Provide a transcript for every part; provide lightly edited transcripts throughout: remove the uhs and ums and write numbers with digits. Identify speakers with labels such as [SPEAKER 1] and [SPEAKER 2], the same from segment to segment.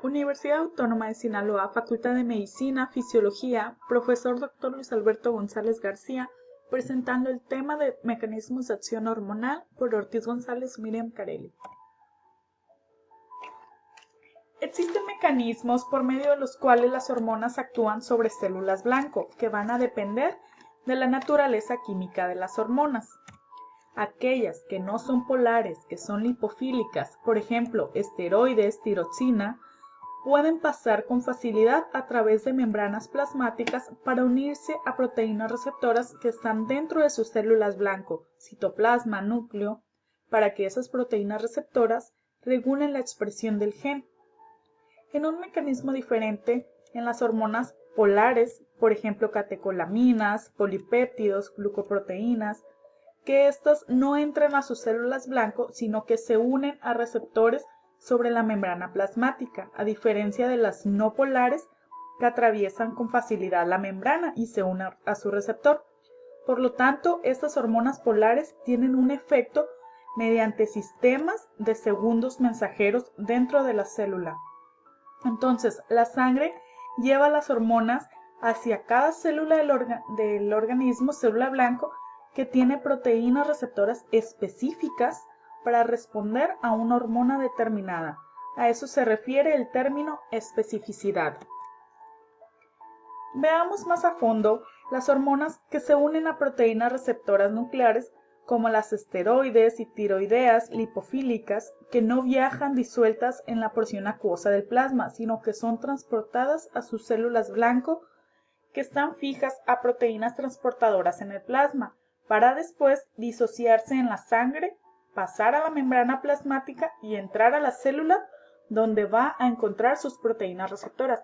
[SPEAKER 1] Universidad Autónoma de Sinaloa, Facultad de Medicina, Fisiología, Profesor Dr. Luis Alberto González García, presentando el tema de mecanismos de acción hormonal por Ortiz González Miriam Carelli. Existen mecanismos por medio de los cuales las hormonas actúan sobre células blanco, que van a depender de la naturaleza química de las hormonas. Aquellas que no son polares, que son lipofílicas, por ejemplo, esteroides, tiroxina, pueden pasar con facilidad a través de membranas plasmáticas para unirse a proteínas receptoras que están dentro de sus células blanco, citoplasma, núcleo, para que esas proteínas receptoras regulen la expresión del gen. En un mecanismo diferente, en las hormonas polares, por ejemplo, catecolaminas, polipéptidos, glucoproteínas, que estas no entran a sus células blanco, sino que se unen a receptores sobre la membrana plasmática, a diferencia de las no polares que atraviesan con facilidad la membrana y se unen a su receptor. Por lo tanto, estas hormonas polares tienen un efecto mediante sistemas de segundos mensajeros dentro de la célula. Entonces, la sangre lleva las hormonas hacia cada célula del organismo, célula blanco, que tiene proteínas receptoras específicas para responder a una hormona determinada. A eso se refiere el término especificidad. Veamos más a fondo las hormonas que se unen a proteínas receptoras nucleares como las esteroides y tiroideas lipofílicas, que no viajan disueltas en la porción acuosa del plasma, sino que son transportadas a sus células blanco, que están fijas a proteínas transportadoras en el plasma, para después disociarse en la sangre, pasar a la membrana plasmática y entrar a la célula donde va a encontrar sus proteínas receptoras.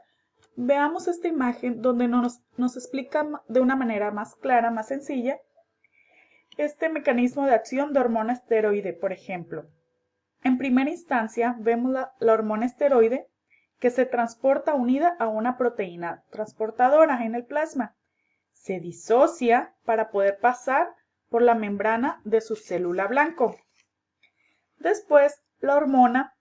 [SPEAKER 1] Veamos esta imagen donde nos explica de una manera más clara, más sencilla, este mecanismo de acción de hormona esteroide, por ejemplo. En primera instancia, vemos la hormona esteroide que se transporta unida a una proteína transportadora en el plasma. Se disocia para poder pasar por la membrana de su célula blanco. Después, la hormona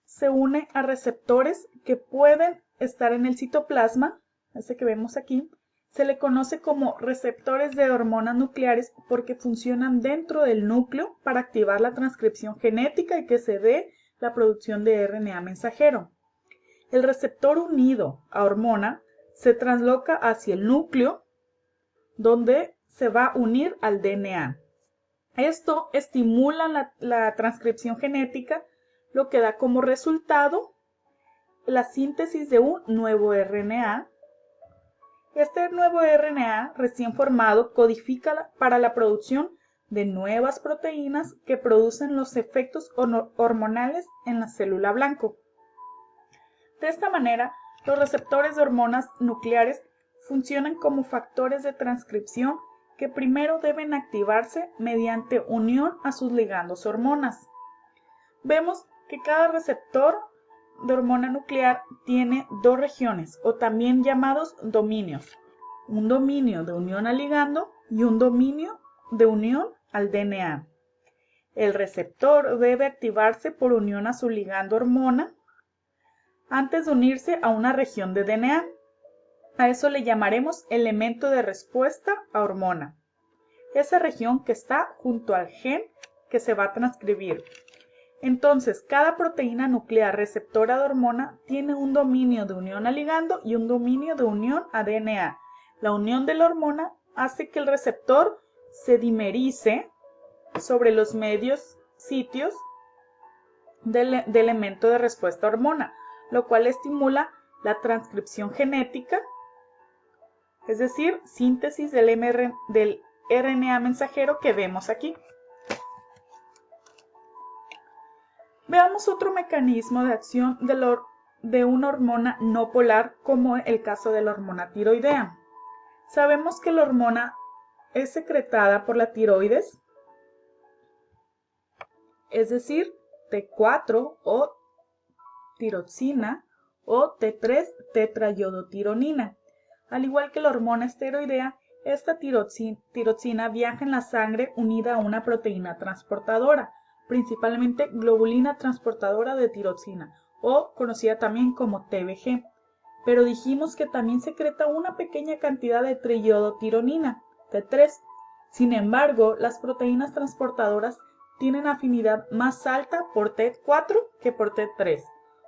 [SPEAKER 1] se une a receptores que pueden estar en el citoplasma, ese que vemos aquí. Se le conoce como receptores de hormonas nucleares porque funcionan dentro del núcleo para activar la transcripción genética y que se dé la producción de RNA mensajero. El receptor unido a hormona se transloca hacia el núcleo, donde se va a unir al DNA. Esto estimula la transcripción genética, lo que da como resultado la síntesis de un nuevo RNA. Este nuevo RNA recién formado codifica para la producción de nuevas proteínas que producen los efectos hormonales en la célula blanco. De esta manera, los receptores de hormonas nucleares funcionan como factores de transcripción que primero deben activarse mediante unión a sus ligandos hormonas. Vemos que cada receptor de hormona nuclear tiene dos regiones, o también llamados dominios. Un dominio de unión al ligando y un dominio de unión al DNA. El receptor debe activarse por unión a su ligando hormona antes de unirse a una región de DNA. A eso le llamaremos elemento de respuesta a hormona. Esa región que está junto al gen que se va a transcribir. Entonces, cada proteína nuclear receptora de hormona tiene un dominio de unión a ligando y un dominio de unión a DNA. La unión de la hormona hace que el receptor se dimerice sobre los medios sitios del elemento de respuesta a hormona, lo cual estimula la transcripción genética, es decir, síntesis del RNA mensajero que vemos aquí. Veamos otro mecanismo de acción de una hormona no polar, como el caso de la hormona tiroidea. Sabemos que la hormona es secretada por la tiroides, es decir, T4 o tiroxina o T3 tetraiodotironina. Al igual que la hormona esteroidea, esta tiroxina viaja en la sangre unida a una proteína transportadora, principalmente globulina transportadora de tiroxina, o conocida también como TBG. Pero dijimos que también secreta una pequeña cantidad de triiodotironina, T3. Sin embargo, las proteínas transportadoras tienen afinidad más alta por T4 que por T3.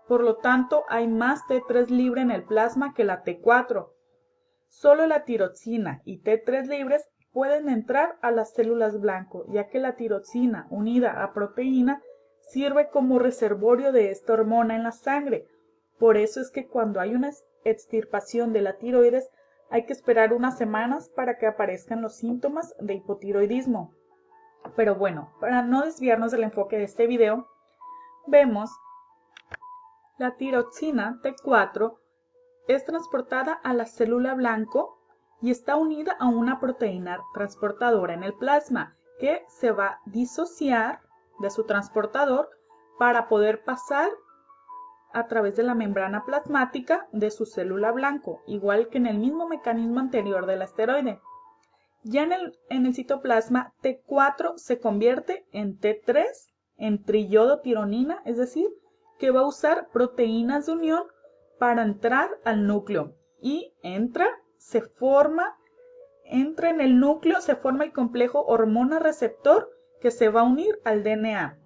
[SPEAKER 1] Por lo tanto, hay más T3 libre en el plasma que la T4. Solo la tiroxina y T3 libres pueden entrar a las células blanco, ya que la tiroxina unida a proteína sirve como reservorio de esta hormona en la sangre. Por eso es que cuando hay una extirpación de la tiroides, hay que esperar unas semanas para que aparezcan los síntomas de hipotiroidismo. Pero bueno, para no desviarnos del enfoque de este video, vemos la tiroxina T4 es transportada a la célula blanco y está unida a una proteína transportadora en el plasma que se va a disociar de su transportador para poder pasar a través de la membrana plasmática de su célula blanco, igual que en el mismo mecanismo anterior del esteroide. Ya en el citoplasma, T4 se convierte en T3, en triiodotironina, es decir, que va a usar proteínas de unión para entrar al núcleo. Y entra en el núcleo, se forma el complejo hormona-receptor que se va a unir al DNA,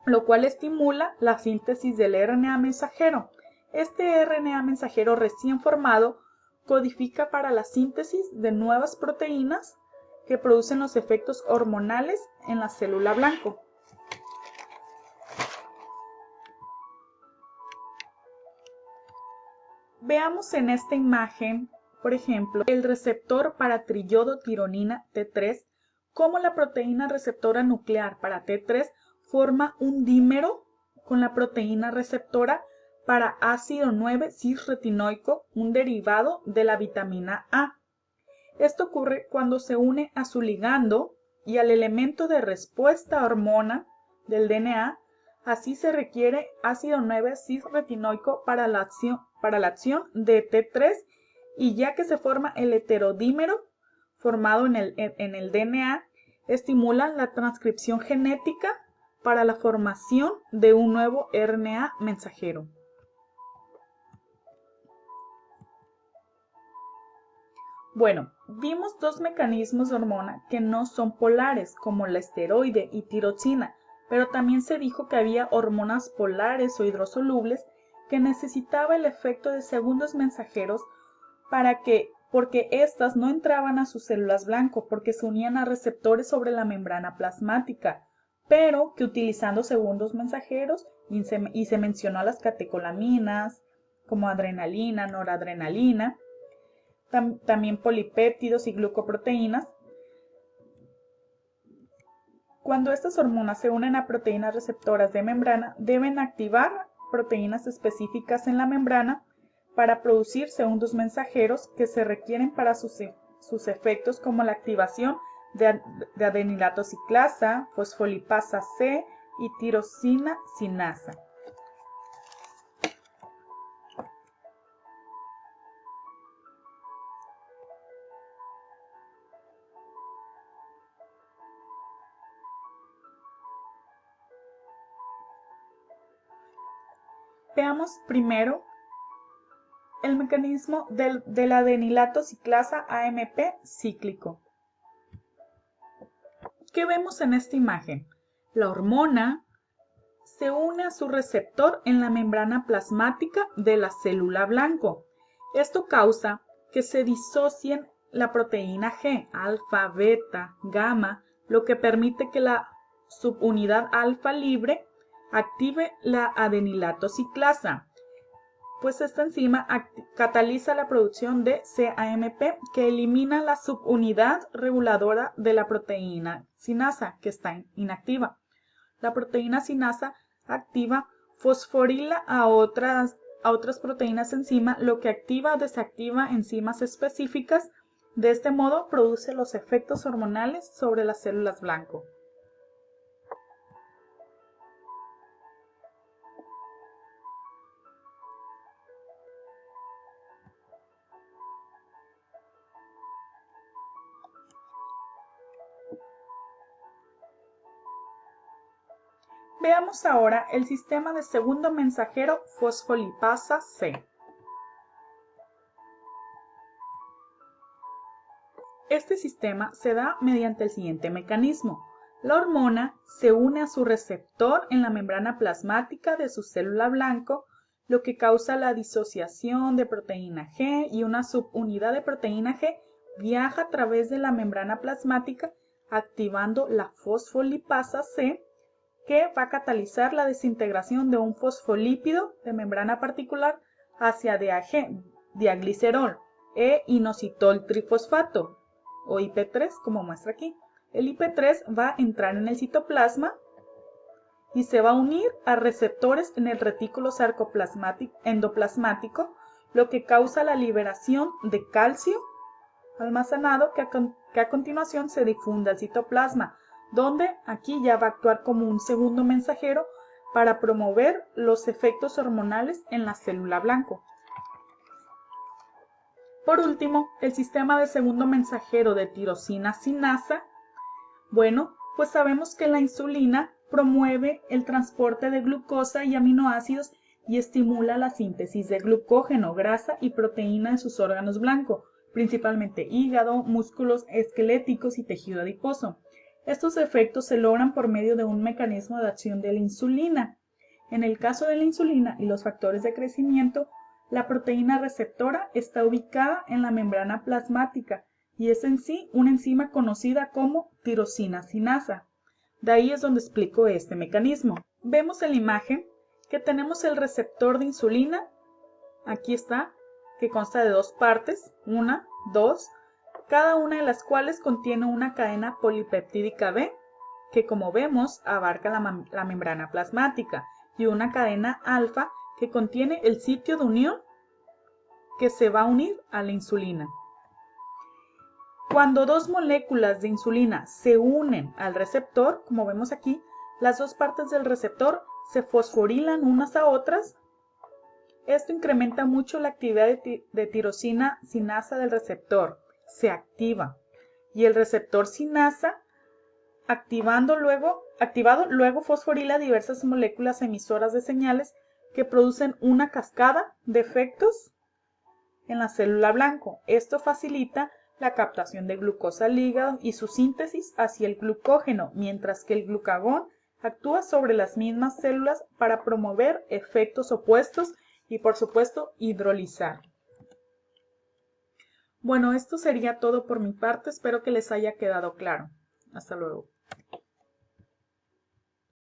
[SPEAKER 1] lo cual estimula la síntesis del RNA mensajero. Este RNA mensajero recién formado codifica para la síntesis de nuevas proteínas que producen los efectos hormonales en la célula blanco. Veamos en esta imagen, por ejemplo, el receptor para triiodotironina T3, cómo la proteína receptora nuclear para T3 forma un dímero con la proteína receptora para ácido 9-cis-retinoico, un derivado de la vitamina A. Esto ocurre cuando se une a su ligando y al elemento de respuesta hormona del DNA. Así se requiere ácido 9-cis-retinoico para la acción de T3, y ya que se forma el heterodímero formado en el DNA, estimula la transcripción genética para la formación de un nuevo RNA mensajero. Bueno, vimos dos mecanismos de hormona que no son polares, como la esteroide y tiroxina, pero también se dijo que había hormonas polares o hidrosolubles que necesitaba el efecto de segundos mensajeros porque éstas no entraban a sus células blanco porque se unían a receptores sobre la membrana plasmática, pero que utilizando segundos mensajeros, y se mencionó a las catecolaminas como adrenalina, noradrenalina, también polipéptidos y glucoproteínas. Cuando estas hormonas se unen a proteínas receptoras de membrana, deben activar proteínas específicas en la membrana para producir segundos mensajeros que se requieren para sus efectos, como la activación de adenilato ciclasa, fosfolipasa C y tirosina sinasa. Veamos primero el mecanismo del adenilato ciclasa AMP cíclico. ¿Qué vemos en esta imagen? La hormona se une a su receptor en la membrana plasmática de la célula blanco. Esto causa que se disocien la proteína G, alfa, beta, gamma, lo que permite que la subunidad alfa libre active la adenilato ciclasa, pues esta enzima cataliza la producción de CAMP, que elimina la subunidad reguladora de la proteína sinasa, que está inactiva. La proteína sinasa activa fosforila a otras proteínas enzima, lo que activa o desactiva enzimas específicas. De este modo produce los efectos hormonales sobre las células blanco. Veamos ahora el sistema de segundo mensajero fosfolipasa C. Este sistema se da mediante el siguiente mecanismo. La hormona se une a su receptor en la membrana plasmática de su célula blanco, lo que causa la disociación de proteína G, y una subunidad de proteína G viaja a través de la membrana plasmática activando la fosfolipasa C, que va a catalizar la desintegración de un fosfolípido de membrana particular hacia DAG, diaglicerol, e inositol trifosfato, o IP3, como muestra aquí. El IP3 va a entrar en el citoplasma y se va a unir a receptores en el retículo endoplasmático, lo que causa la liberación de calcio almacenado que a continuación se difunde al citoplasma, donde aquí ya va a actuar como un segundo mensajero para promover los efectos hormonales en la célula blanco. Por último, el sistema de segundo mensajero de tirosina sinasa. Bueno, pues sabemos que la insulina promueve el transporte de glucosa y aminoácidos y estimula la síntesis de glucógeno, grasa y proteína en sus órganos blancos, principalmente hígado, músculos esqueléticos y tejido adiposo. Estos efectos se logran por medio de un mecanismo de acción de la insulina. En el caso de la insulina y los factores de crecimiento, la proteína receptora está ubicada en la membrana plasmática y es en sí una enzima conocida como tirosina sinasa. De ahí es donde explico este mecanismo. Vemos en la imagen que tenemos el receptor de insulina, aquí está, que consta de dos partes, una, dos, cada una de las cuales contiene una cadena polipeptídica B, que como vemos abarca la membrana plasmática, y una cadena alfa que contiene el sitio de unión que se va a unir a la insulina. Cuando dos moléculas de insulina se unen al receptor, como vemos aquí, las dos partes del receptor se fosforilan unas a otras. Esto incrementa mucho la actividad de tirosina sinasa del receptor, se activa, y el receptor sinasa, activado luego fosforila diversas moléculas emisoras de señales que producen una cascada de efectos en la célula blanco. Esto facilita la captación de glucosa al hígado y su síntesis hacia el glucógeno, mientras que el glucagón actúa sobre las mismas células para promover efectos opuestos y, por supuesto, hidrolizar. Bueno, esto sería todo por mi parte. Espero que les haya quedado claro. Hasta luego.